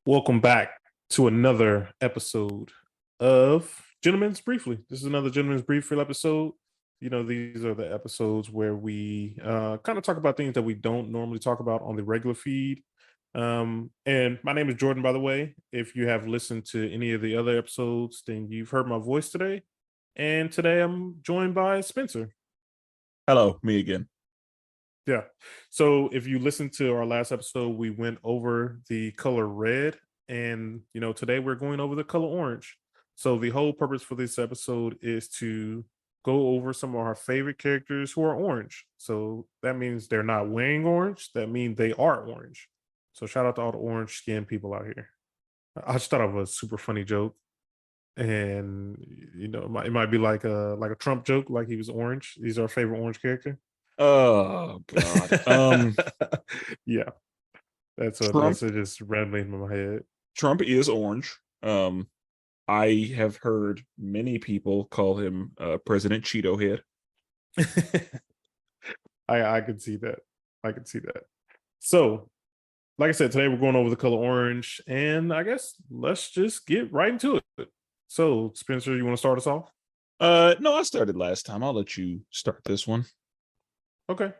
Welcome back to another episode of Gentlemen's Briefly. This is another Gentlemen's Briefly episode. These are the episodes where we kind of talk about things that we don't normally talk about on the regular feed. And my name is Jordan, by the way. If you have listened to any of the other episodes, then you've heard my voice today. And today I'm joined by Spencer. Hello, me again. Yeah. So if you listen to our last episode, we went over the color red, and today we're going over the color orange. So the whole purpose for this episode is to go over some of our favorite characters who are orange. So that means they're not wearing orange. That means they are orange. So shout out to all the orange skinned people out here. I just thought of a super funny joke, and it might be like a Trump joke, like he was orange. He's our favorite orange character. Oh God. Yeah, Trump that's just randomly in my head. Trump is orange. I have heard many people call him President Cheeto Head. I can see that. I can see that. So, like I said, today we're going over the color orange, and I guess let's just get right into it. So, Spencer, you want to start us off? No, I started last time. I'll let you start this one. Okay.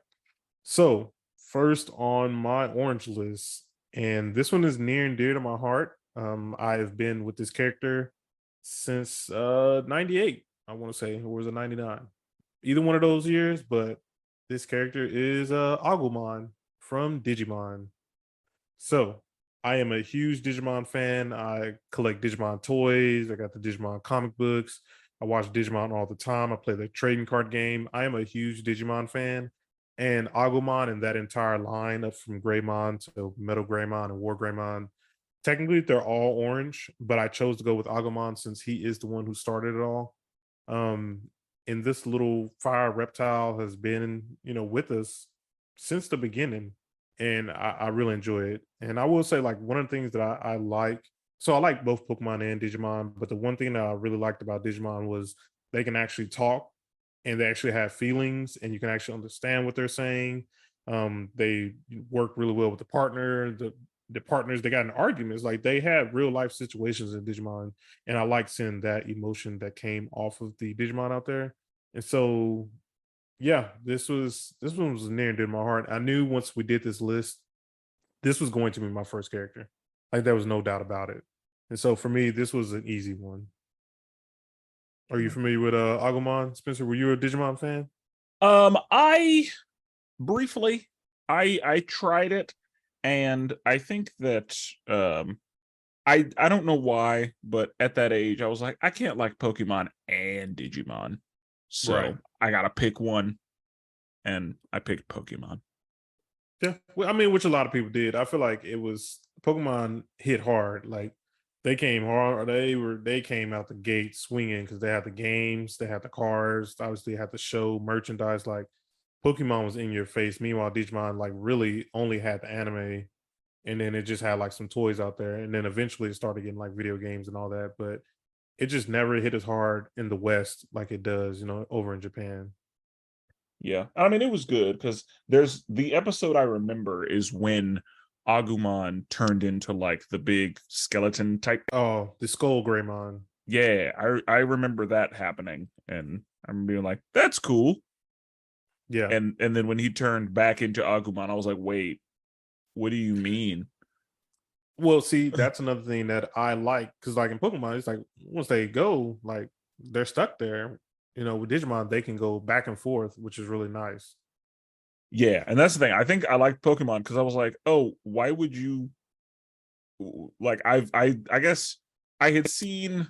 So, first on my orange list, and this one is near and dear to my heart. I've been with this character since 98, I want to say, or was it 99? Either one of those years, but this character is Agumon from Digimon. So, I am a huge Digimon fan. I collect Digimon toys. I got the Digimon comic books. I watch Digimon all the time. I play the trading card game. I am a huge Digimon fan. And Agumon and that entire line of from Greymon to Metal Greymon and War Greymon, technically they're all orange, but I chose to go with Agumon since he is the one who started it all. Um, and this little fire reptile has been, with us since the beginning, and I really enjoy it. And I will say, like, one of the things that I like, so I like both Pokemon and Digimon, but the one thing that I really liked about Digimon was they can actually talk and they actually have feelings and you can actually understand what they're saying. They work really well with the partner. The partners, they got in arguments, like they had real life situations in Digimon, and I like seeing that emotion that came off of the Digimon out there. And so, yeah, this one was near and dear to my heart. I knew once we did this list, this was going to be my first character. Like there was no doubt about it. And so for me, this was an easy one. Are you familiar with Agumon? Spencer, were you a Digimon fan? I briefly I tried it, and I think that I don't know why, but at that age I was like, I can't like Pokemon and Digimon. Right. So I gotta pick one, and I picked Pokemon. Yeah. Well, I mean, which a lot of people did. I feel like it was Pokemon hit hard. Like they came hard. They came out the gate swinging because they had the games, they had the cars, obviously had the show merchandise. Like Pokemon was in your face. Meanwhile, Digimon like really only had the anime, and then it just had like some toys out there, and then eventually it started getting like video games and all that. But it just never hit as hard in the West like it does, over in Japan. Yeah, I mean, it was good because there's the episode I remember is when Agumon turned into like the big skeleton type. Oh, the Skull Greymon. Yeah, I remember that happening, and I'm being like, that's cool. Yeah. And then when he turned back into Agumon, I was like, wait, what do you mean? Well, see, that's another thing that I like because, like in Pokemon, it's like once they go, like they're stuck there. With Digimon, they can go back and forth, which is really nice. Yeah, and that's the thing. I think I liked Pokemon because I was like, oh, why would you like? I guess I had seen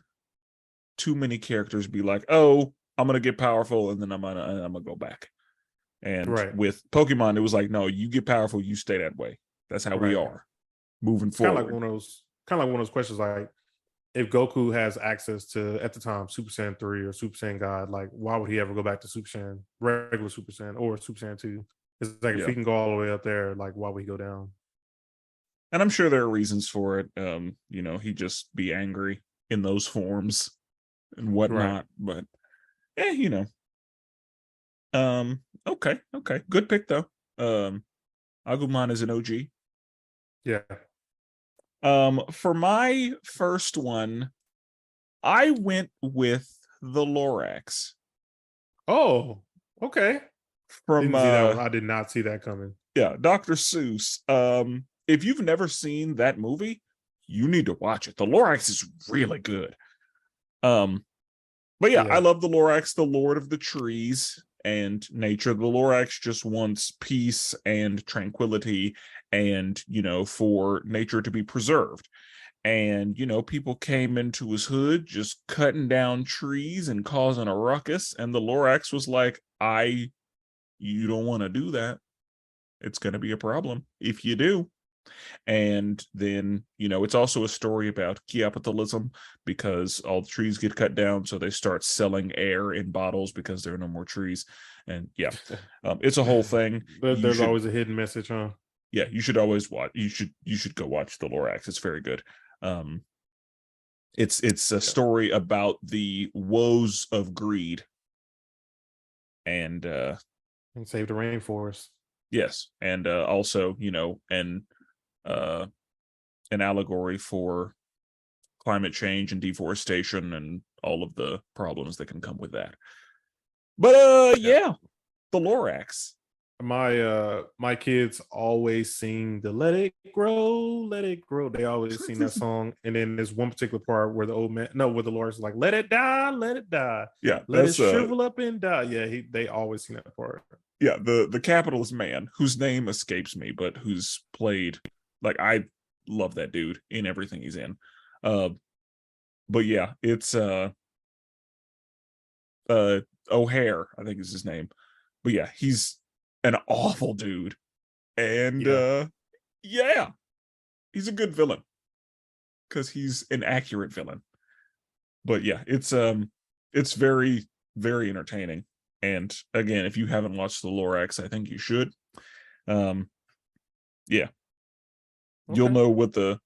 too many characters be like, oh, I'm gonna get powerful and then I'm gonna go back. And Right, with Pokemon, it was like, no, you get powerful, you stay that way. That's how we right. are moving It's kind of like forward. one of those questions, like if Goku has access to at the time Super Saiyan 3 or Super Saiyan God, like why would he ever go back to Super Saiyan, regular Super Saiyan or Super Saiyan 2? It's like if Yeah. he can go all the way up there, like why would he go down? And I'm sure there are reasons for it. He just be angry in those forms and Right. whatnot. But okay. Good pick though. Agumon is an OG. Yeah. For my first one, I went with the Lorax Oh, okay. from Didn't see that one. I did not see that coming. yeah, Dr. Seuss. If you've never seen that movie, you need to watch it. The Lorax is really good. Um, but yeah, I Yeah. love the Lorax, the Lord of the Trees and nature. The Lorax just wants peace and tranquility and, for nature to be preserved. And, people came into his hood just cutting down trees and causing a ruckus. And the Lorax was like, you don't want to do that. It's going to be a problem if you do. And then, it's also a story about capitalism because all the trees get cut down. So they start selling air in bottles because there are no more trees. And yeah, it's a whole thing. You There's should, always a hidden message, huh? yeah, you should always watch. You should go watch the Lorax. It's very good. It's a Yeah. story about the woes of greed. And And save the rainforest. yes, and also, uh an allegory for climate change and deforestation and all of the problems that can come with that. But Yeah. yeah, the Lorax. My kids always sing the let it grow. They always sing that song. And then there's one particular part where the old man, no, where the Lord's like, let it die, Yeah, let it that's shrivel up and die. Yeah, they always sing that part. yeah, the capitalist man whose name escapes me, but who's played, like, I love that dude in everything he's in. Uh but yeah, it's O'Hare, I think is his name. But yeah, he's an awful dude. And Yeah. yeah, he's a good villain because he's an accurate villain. But yeah, it's very, very entertaining. And again, if you haven't watched the Lorax, I think you should. Um, yeah, you'll Okay. know what the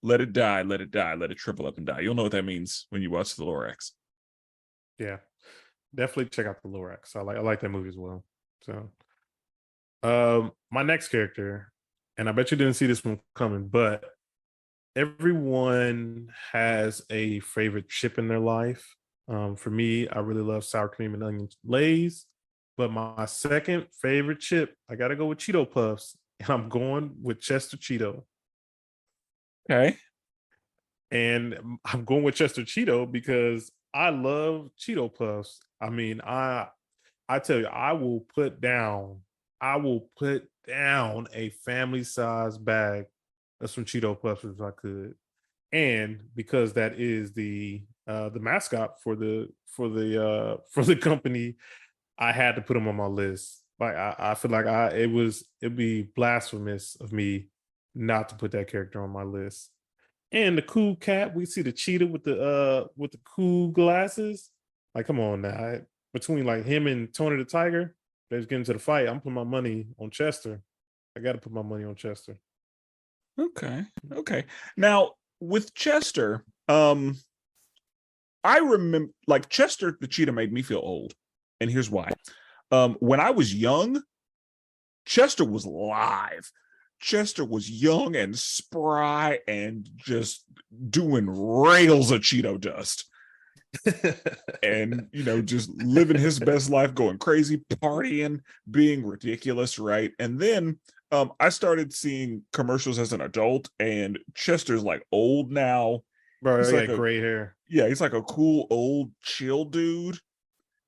let it die, let it die, let it shrivel up and die. You'll know what that means when you watch the Lorax. Yeah. Definitely check out the Lorax. I like that movie as well. So my next character, and I bet you didn't see this one coming, but everyone has a favorite chip in their life. For me, I really love sour cream and onion lays. But my second favorite chip, I gotta go with Cheeto Puffs, and I'm going with Chester Cheeto. Okay. And I'm going with Chester Cheeto because I love Cheeto Puffs. I mean, I tell you, I will put down a family size bag of some Cheeto Puffs if I could. And because that is the mascot for for the company, I had to put them on my list. Like I feel like it'd be blasphemous of me not to put that character on my list. And the cool cat, we see the cheetah with the cool glasses. Like, come on now. Between like him and Tony the Tiger, they was getting to the fight. I'm putting my money on Chester. I gotta put my money on Chester. Okay. Okay. Now with Chester, I remember like Chester the cheetah made me feel old. And here's why. When I was young, Chester was live. Chester was young and spry and just doing rails of Cheeto dust. And, just living his best life, going crazy, partying, being ridiculous, right? And then I started seeing commercials as an adult, and Chester's like old now. Bro, He's he like got gray hair. he's like a cool old chill dude.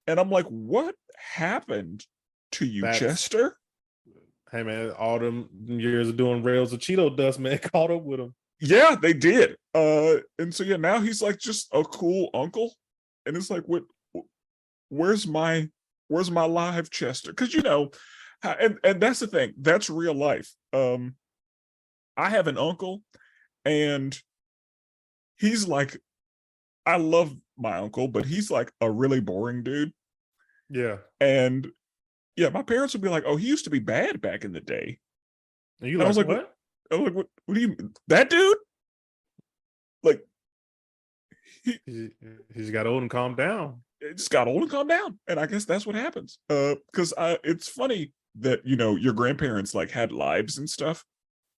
And I'm like, what happened to you, That's Chester? Hey man, all them years of doing rails of Cheeto dust, man, caught up with him. Yeah, they did. And so yeah, now he's like just a cool uncle. And it's like, where's my live Chester? Because and that's the thing, that's real life. I have an uncle, and he's like, I love my uncle, but he's like a really boring dude. Yeah. And yeah, my parents would be like, "Oh, he used to be bad back in the day." And you And I was like, like, what? what do you mean? That dude? Like, he He just got old and calmed down. just got old and calmed down. And I guess that's what happens. Because it's funny that, your grandparents like had lives and stuff.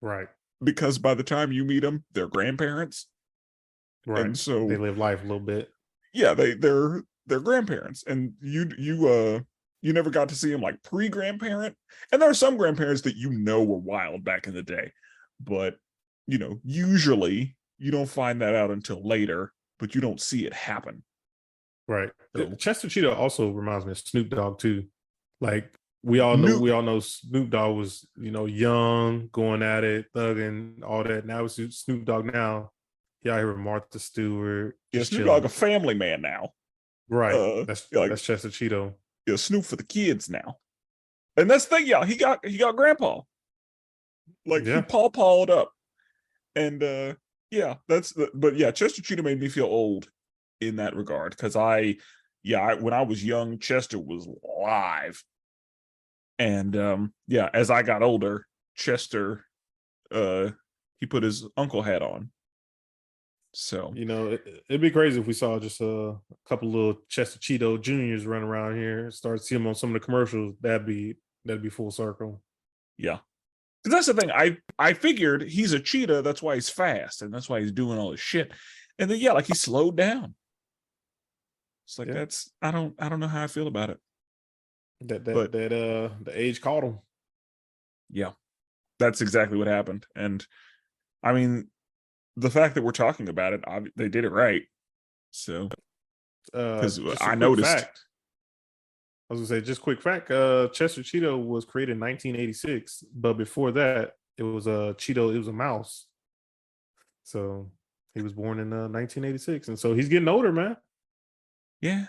Right. because by the time you meet them, they're grandparents, Right. and They so live life a little bit. yeah, they're grandparents, and you never got to see them like pre-grandparent. And there are some grandparents that were wild back in the day, but usually you don't find that out until later, but you don't see it happen. Right. So Chester Cheetah also reminds me of Snoop Dogg too. Like new we all know Snoop Dogg was, young, going at it, thugging, all that. Now it's Snoop Dogg now. He out here with Martha Stewart, Yeah, just Snoop Dogg a chilling. family man now. Right. Yeah, like That's Chester Cheeto. yeah, Snoop for the kids now. And that's the thing, yeah, he got grandpa. Like he Yeah. pawpawed up. And yeah, but yeah, Chester Cheetah made me feel old in that regard, because when I was young, Chester was live. And yeah, as I got older, Chester uh he put his uncle hat on. So It'd be crazy if we saw just a couple little Chester Cheeto juniors running around here, start seeing them on some of the commercials. That'd be full circle. yeah. Because that's the thing. I figured he's a cheetah, that's why he's fast, and that's why he's doing all this shit. And then yeah, like he slowed down. It's like Yeah. I don't know how I feel about it. But The age caught him. yeah, that's exactly what happened. And I mean, the fact that we're talking about it, they did it right. So because Just a I quick noticed. fact. I was gonna say, just quick fact. Chester Cheeto was created in 1986, but before that, it was a Cheeto. It was a mouse. So he was born in 1986, and so he's getting older, man. Yeah,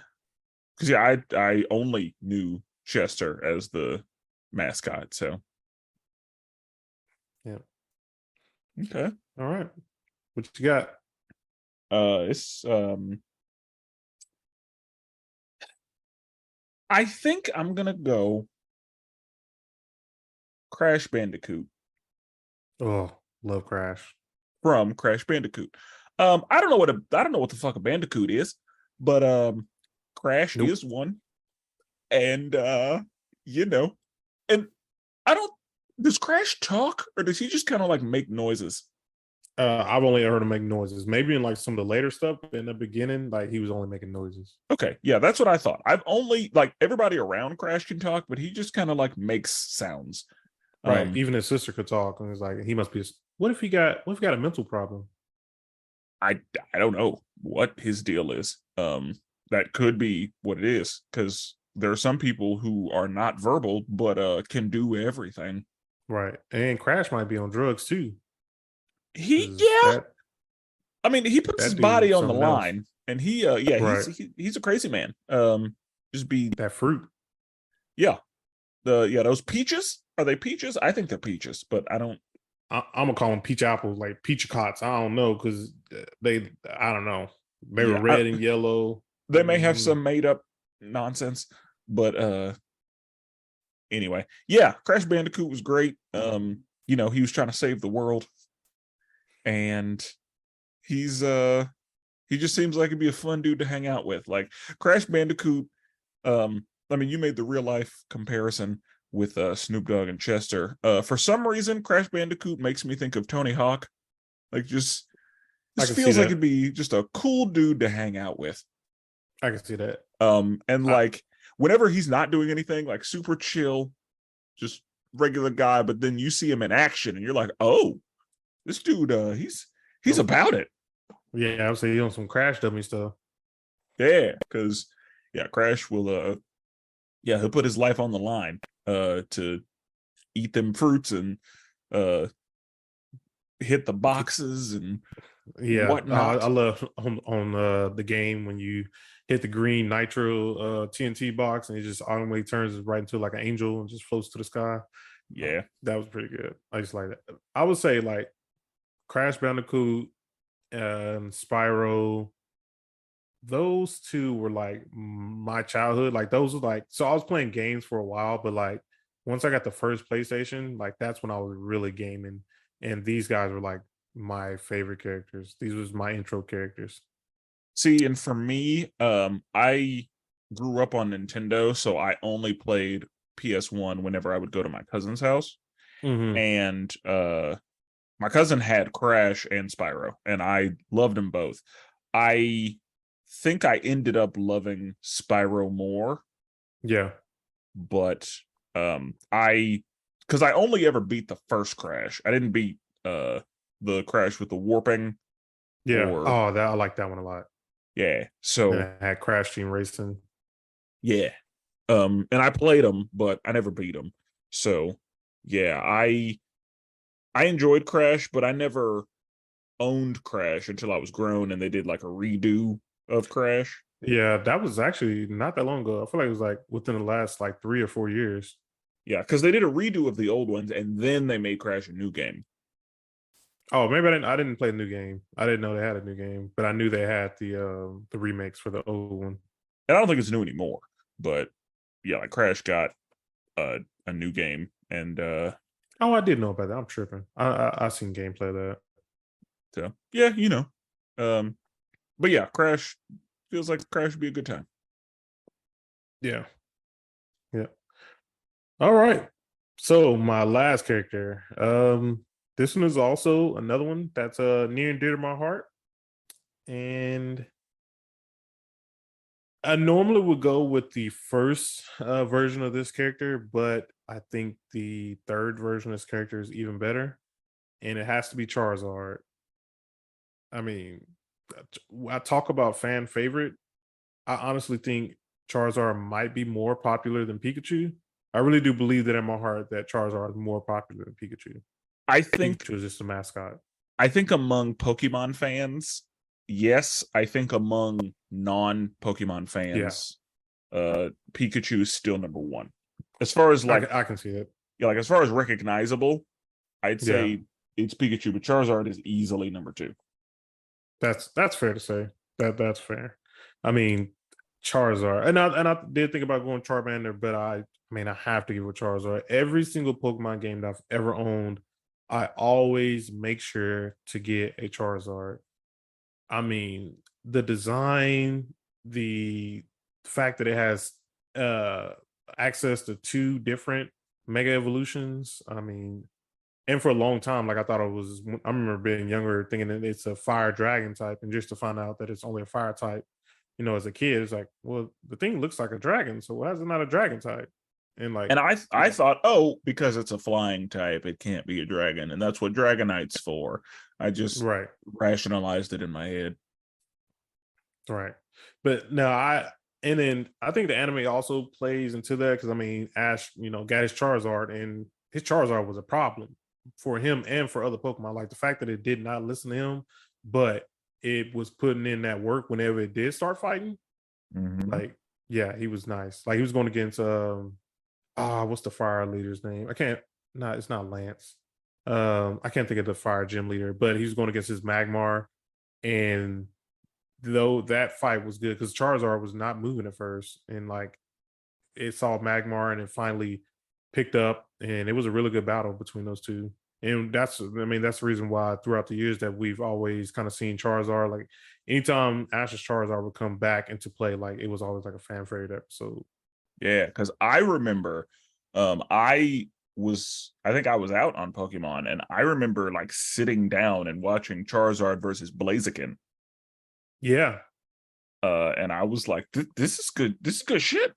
because yeah, I only knew Chester as the mascot. So Yeah. okay, All right. What you got? it's I think I'm gonna go Crash Bandicoot Oh, love Crash. from Crash Bandicoot. I don't know what the fuck a bandicoot is, but Crash Nope. is one. And you know, and I don't does Crash talk, or does he just kind of like make noises? I've only heard him make noises. Maybe in like some of the later stuff, but in the beginning, like he was only making noises. Okay, yeah, that's what I thought. I've only like everybody around Crash can talk, but he just kind of like makes sounds. Right. Um, Even his sister could talk, and it's like he must be. What if he got a mental problem? I I don't know what his deal is. That could be what it is, because there are some people who are not verbal but can do everything. Right. And Crash might be on drugs too, because Yeah, I mean, he puts his that dude body is on the something else. line, and yeah, Right. he's a crazy man. Just be That fruit. yeah, those peaches, are they peaches? I think they're peaches, but I don't. I'm gonna call them peach apples, like peachicots. I don't know because I don't know. They were Yeah, red and yellow. they may have Mhm. some made up nonsense, but anyway, yeah, Crash Bandicoot was great. He was trying to save the world, and he's he just seems like he'd be a fun dude to hang out with. Like Crash Bandicoot. I mean, you made the real life comparison with Snoop Dogg and Chester. For some reason, Crash Bandicoot makes me think of Tony Hawk. Like I just can see feels like it'd that. be just a cool dude to hang out with. I can see that. And I, like whenever he's not doing anything, like super chill, just regular guy, but then you see him in action and you're like, oh, this dude, he's oh, about it. yeah, I would say he on some Crash dummy stuff. Yeah, because yeah, Crash will yeah, he'll put his life on the line to eat them fruits and uh hit the boxes and Yeah, I whatnot. love on the game when you hit the green nitro TNT box and it just automatically turns right into like an angel and just floats to the sky. Yeah. That was pretty good. I just like that. I would say like Crash Bandicoot and Spyro. Those two were like my childhood. Like those were like so I was playing games for a while, but like once I got the first PlayStation, like that's when I was really gaming. And these guys were like my favorite characters. These was my intro characters. See, and for me, I grew up on Nintendo, so I only played PS1 whenever I would go to my cousin's house. Hmm. And my cousin had Crash and Spyro, and I loved them both. I think I ended up loving Spyro more, Yeah. but I because I only ever beat the first Crash. I didn't beat the Crash with the warping Yeah. or Oh, that I like that one a lot. yeah. And then So I had Crash Team Racing. yeah. And I played them, but I never beat them. So yeah, I enjoyed Crash, but I never owned Crash until I was grown and they did like a redo of Crash. Yeah, that was actually not that long ago. I feel like it was like within the last like 3 or 4 years. Yeah, because they did a redo of the old ones and then they made Crash a new game. Oh, maybe I didn't play the new game. I didn't know they had a new game, but I knew they had the remakes for the old one. And I don't think it's new anymore, but yeah, like Crash got a new game and Oh, I did know about that. I'm tripping. I seen gameplay of that. so yeah, you know. Um but yeah, Crash feels like Crash would be a good time. Yeah. Yeah. All right. So my last character. This one is also another one that's near and dear to my heart. And I normally would go with the first version of this character, but I think the third version of this character is even better. And it has to be Charizard. I mean, I talk about fan favorite. I honestly think Charizard might be more popular than Pikachu. I really do believe that in my heart that Charizard is more popular than Pikachu. I think Pikachu is just a mascot. I think among Pokemon fans, yes. I think among non-Pokemon Yeah, fans, Pikachu is still number one. As far as like I can see it. yeah, like as far as recognizable, I'd Yeah, say it's Pikachu, but Charizard is easily number two. that's fair to say. That's fair. I mean, Charizard, and I did think about going Charmander, but I mean I have to give it Charizard. Every single Pokemon game that I've ever owned, I always make sure to get a Charizard. I mean, the design, the fact that it has uh access to two different mega evolutions. I mean, and for a long time, like I thought it was. I remember being younger, thinking that it's a fire dragon type, and just to find out that it's only a fire type. As a kid, it's like, well, the thing looks like a dragon, so why is it not a dragon type? And like, And I yeah, thought, oh, because it's a flying type, it can't be a dragon, and that's what Dragonite's for. I just right, rationalized it in my head. right. But no, and then I think the anime also plays into that because I mean, Ash, got his Charizard, and his Charizard was a problem for him and for other Pokemon. Like the fact that it did not listen to him, but it was putting in that work whenever it did start fighting. Mm-hmm. Like, yeah, he was nice. Like he was going against what's the fire leader's name? I can't. No, it's not Lance. I can't think of the fire gym leader, but he was going against his Magmar, and though that fight was good because Charizard was not moving at first, and like it saw Magmar and it finally picked up, and it was a really good battle between those two. And that's the reason why throughout the years that we've always kind of seen Charizard. Like anytime Ash's Charizard would come back into play, like it was always like a fan favorite episode. Yeah, because I remember, I think I was out on Pokemon, and I remember like sitting down and watching Charizard versus Blaziken. Yeah, And I was like, this is good. This is good shit.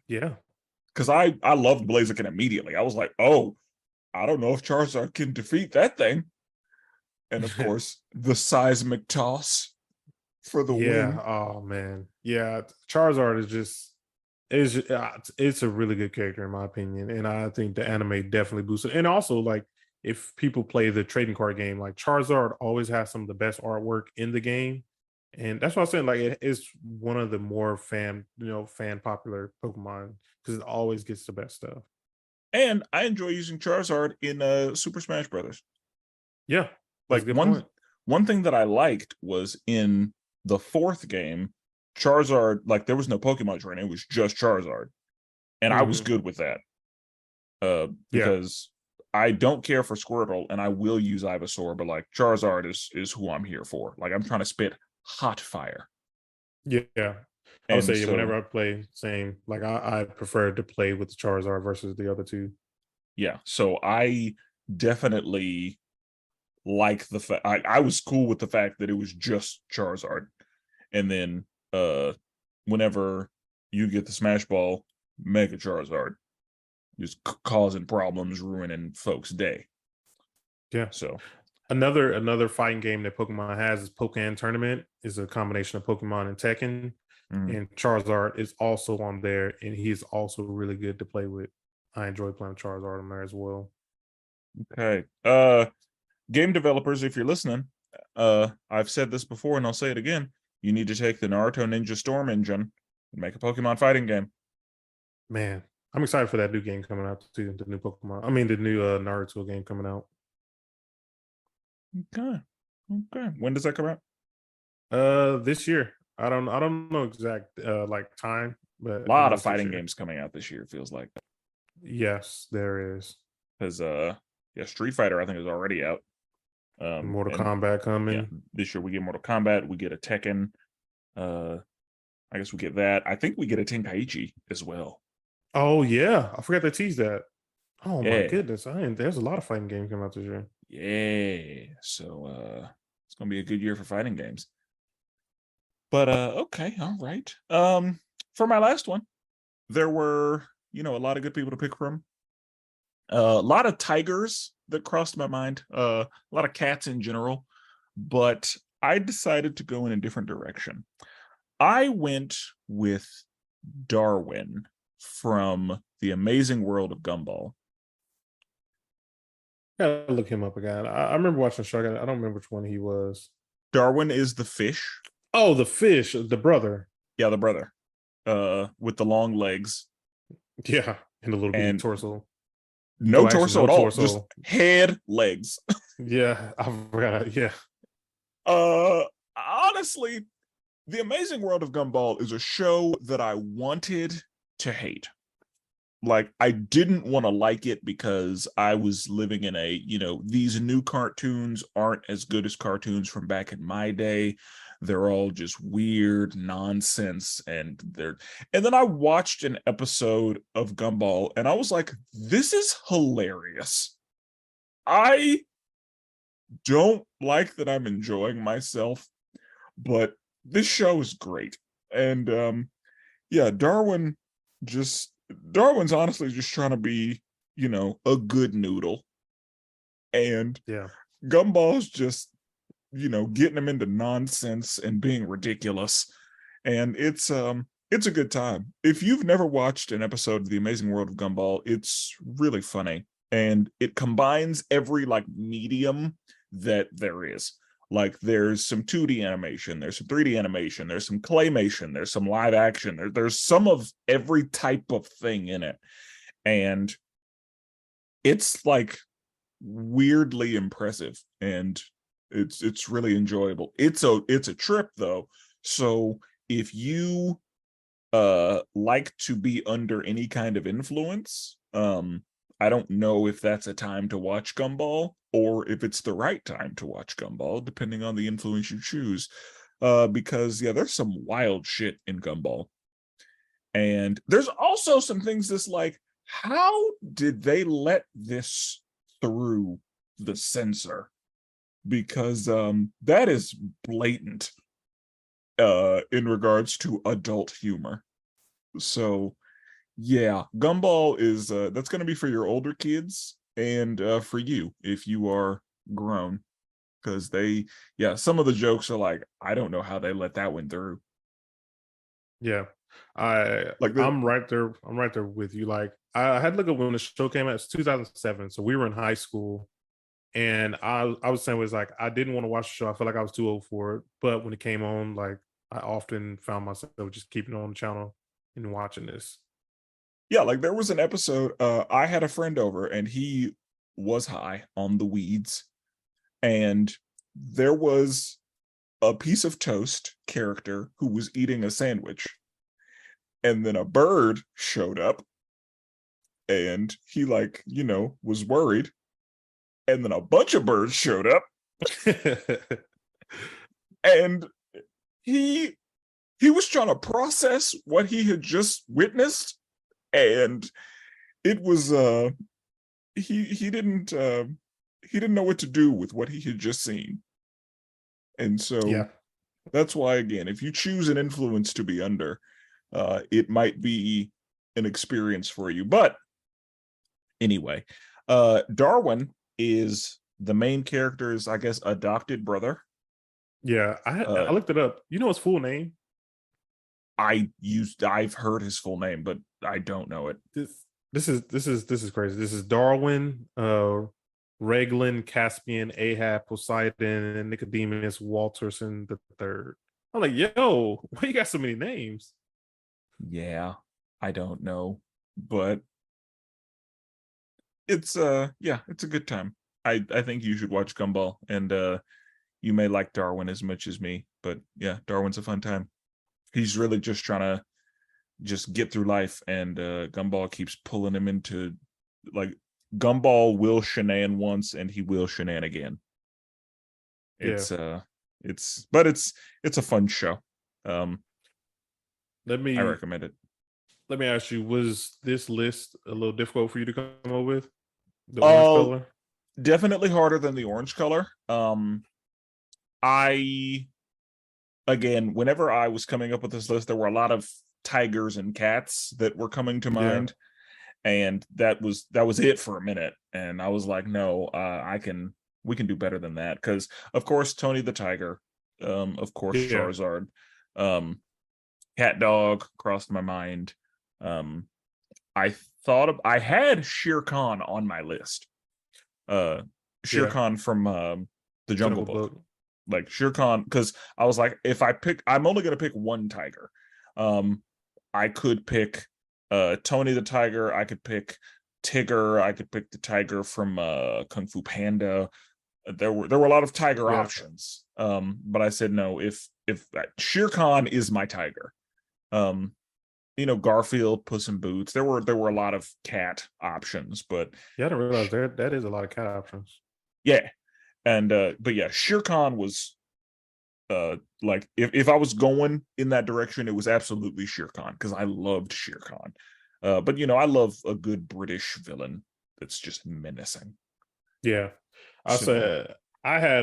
yeah, Because I loved Blaziken immediately. I was like, oh, I don't know if Charizard can defeat that thing. And of course, the seismic toss for the yeah. win. Oh man, yeah. Charizard is just it's a really good character in my opinion, and I think the anime definitely boosted. And also, like if people play the trading card game, like Charizard always has some of the best artwork in the game, and that's what I'm saying. Like it is one of the more fan popular Pokemon because it always gets the best stuff. And I enjoy using Charizard in Super Smash Brothers. Yeah, that's a Like good point. one thing that I liked was in the fourth game, Charizard, like there was no Pokemon training, it was just Charizard. And I was Hmm. good with that. Yeah, Because I don't care for Squirtle and I will use Ivysaur, but like Charizard is who I'm here for. Like I'm trying to spit hot fire. yeah. I would And say yeah, so whenever I play, same. Like I prefer to play with the Charizard versus the other two. yeah, so I definitely like the fact I was cool with the fact that it was just Charizard, and then whenever you get the Smash Ball, Mega Charizard, just causing problems, ruining folks' day. Yeah. So Another fighting game that Pokemon has is Pokemon Tournament. Is a combination of Pokemon and Tekken, mm, and Charizard is also on there, and he's also really good to play with. I enjoy playing Charizard on there as well. okay. Game developers, if you're listening, I've said this before and I'll say it again. You need to take the Naruto Ninja Storm engine and make a Pokemon fighting game. Man, I'm excited for that new game coming out too. The new Pokemon. I mean, the new Naruto game coming out. Okay. Okay. When does that come out? This year. I don't know exact like time, but A I lot know of it's this fighting year. games coming out this year, it feels like. Yes, there is. Because yeah, Street Fighter I think is already out. Mortal And Kombat yeah, coming. this year we get Mortal Kombat, we get a Tekken, uh I guess we get that. I think we get a Tenkaichi as well. Oh yeah, I forgot to tease that. Oh my Yeah. goodness, there's a lot of fighting games coming out this year. Yeah. So it's gonna be a good year for fighting games. But okay, all right. For my last one, there were, a lot of good people to pick from. A lot of tigers that crossed my mind. A lot of cats in general, but I decided to go in a different direction. I went with Darwin from The Amazing World of Gumball. Gotta look him up again. I remember watching Shark. I don't remember which one he was. Darwin is the fish. Oh, the fish, the brother. Yeah, the brother. With the long legs Yeah, and the little bitty and torso. no Oh, actually, torso no at all, just torso. head, legs. Yeah, I forgot. Yeah, Honestly, The Amazing World of Gumball is a show that I wanted to hate. Like, I didn't want to like it because I was living in these new cartoons aren't as good as cartoons from back in my day. They're all just weird nonsense. And then I watched an episode of Gumball and I was like, this is hilarious. I don't like that I'm enjoying myself, but this show is great. And yeah, Darwin's honestly just trying to be, a good noodle. And yeah. Gumball's just, getting him into nonsense and being ridiculous. And it's a good time. If you've never watched an episode of The Amazing World of Gumball, it's really funny. And it combines every medium that there is. Like there's some 2D animation, there's some 3D animation, there's some claymation, there's some live action, there's some of every type of thing in it. And it's weirdly impressive and it's really enjoyable. It's a trip though. So if you like to be under any kind of influence, I don't know if that's a time to watch Gumball or if it's the right time to watch Gumball, depending on the influence you choose. Because yeah, there's some wild shit in Gumball. And there's also some things that's like, how did they let this through the censor? Because that is blatant in regards to adult humor. So yeah, Gumball is that's going to be for your older kids and for you if you are grown, because some of the jokes are like, I don't know how they let that one through. Yeah. Like I'm right there. I'm right there with you. Like I had to look at when the show came out. It's 2007, so we were in high school, and I was saying was like I didn't want to watch the show. I felt like I was too old for it. But when it came on, like I often found myself just keeping it on the channel and watching this. yeah, like there was an episode. I had a friend over and he was high on the weeds, and there was a piece of toast character who was eating a sandwich, and then a bird showed up and he was worried, and then a bunch of birds showed up and he was trying to process what he had just witnessed, and it was he didn't he didn't know what to do with what he had just seen. And so Yeah. that's why, again, if you choose an influence to be under, it might be an experience for you. But anyway, Darwin is the main character's, I guess, adopted brother. Yeah. I looked it up. You know his full name? I've heard his full name, but I don't know it. This is crazy. This is Darwin, Reglan, Caspian, Ahab, Poseidon, and Nicodemus Walterson the third. I'm like, yo, why you got so many names? Yeah, I don't know, but it's yeah, it's a good time. I think you should watch Gumball, and you may like Darwin as much as me, but yeah, Darwin's a fun time. He's really just trying to just get through life, and Gumball keeps pulling him into, like, Gumball will shenan once and he will shenan again. Yeah. It's a fun show. Let I me recommend it. let me ask you, was this list a little difficult for you to come up with? The orange Uh color? Definitely harder than the orange color. I Again, whenever I was coming up with this list, there were a lot of tigers and cats that were coming to Yeah. mind, and that was it for a minute. And I was like, no, we can do better than that, because of course Tony the Tiger, of course Yeah. Charizard, um, Cat Dog crossed my mind. Um, I had Shere Khan on my list. Shere Yeah. Khan from the Jungle Jungle Book. Book. Like Shere Khan, because I was like, if I'm only gonna pick one tiger. I could pick Tony the Tiger, I could pick Tigger, I could pick the tiger from Kung Fu Panda. There were a lot of tiger Yeah. options. But I said no, if Shere Khan is my tiger. Um, Garfield, Puss in Boots. There were a lot of cat options, but Yeah, I didn't realize that is a lot of cat options. yeah. And but yeah, Shere Khan was like, if I was going in that direction, it was absolutely Shere Khan, because I loved Shere Khan. But I love a good British villain that's just menacing. Yeah. I So said I had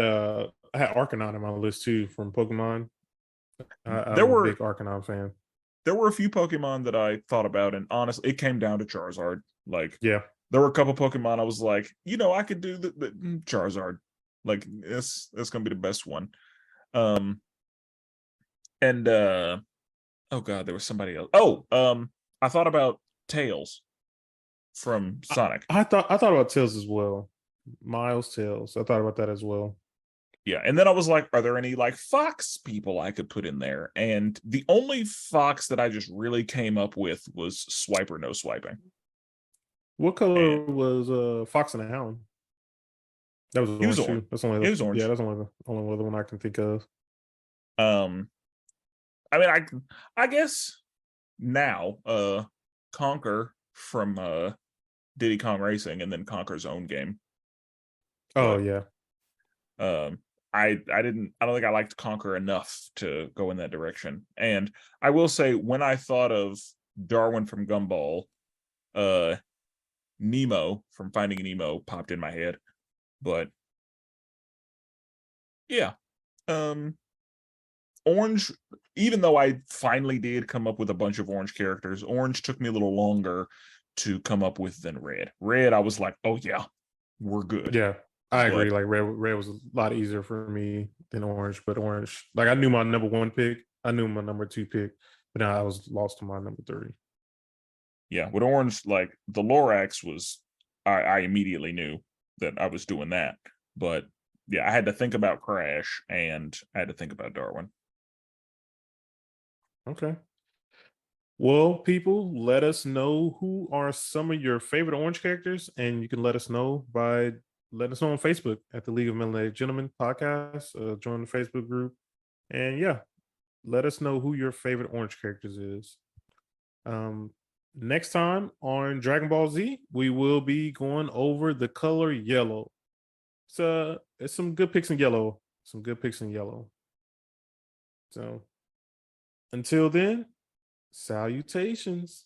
Arcanine on my list too from Pokemon. there I'm a were big Arcanine fan. there were a few Pokemon that I thought about, and honestly, it came down to Charizard. Like, Yeah. there were a couple Pokemon I was like, I could do the Charizard. Like, it's gonna be the best one. Um, and oh god, there was somebody else. Oh, I thought about Tails from I, Sonic. I thought about Tails as well. Miles Tails. I thought about that as well. Yeah, and then I was like, are there any like fox people I could put in there? And the only fox that I just really came up with was Swipe or No Swiping. What And color was Fox and the Hound? That was he was orange orange. too. That's only He was yeah, orange. that's only other one I can think of. Um, I mean, I guess now, Conquer from Diddy Kong Racing, and then Conquer's own game. Oh But yeah. um, I don't think I liked Conquer enough to go in that direction. And I will say, when I thought of Darwin from Gumball, uh Nemo from Finding Nemo popped in my head. But yeah, um orange, even though I finally did come up with a bunch of orange characters, orange took me a little longer to come up with than red. Red, I was like, oh yeah, we're good. Yeah. I agree. But Like red was a lot easier for me than orange, but orange, like I knew my number one pick, I knew my number two pick, but now I was lost to my number three. yeah, with orange, like the Lorax was, I immediately knew that I was doing that. But yeah, I had to think about Crash, and I had to think about Darwin. Okay. Well, people, let us know who are some of your favorite orange characters, and you can let us know by letting us know on Facebook at the League of Melanted Gentlemen podcast. Join the Facebook group, and yeah, let us know who your favorite orange characters is. Um, Next time on Dragon Ball Z, we will be going over the color yellow. It's some good picks in yellow. Some good picks in yellow. So until then, salutations.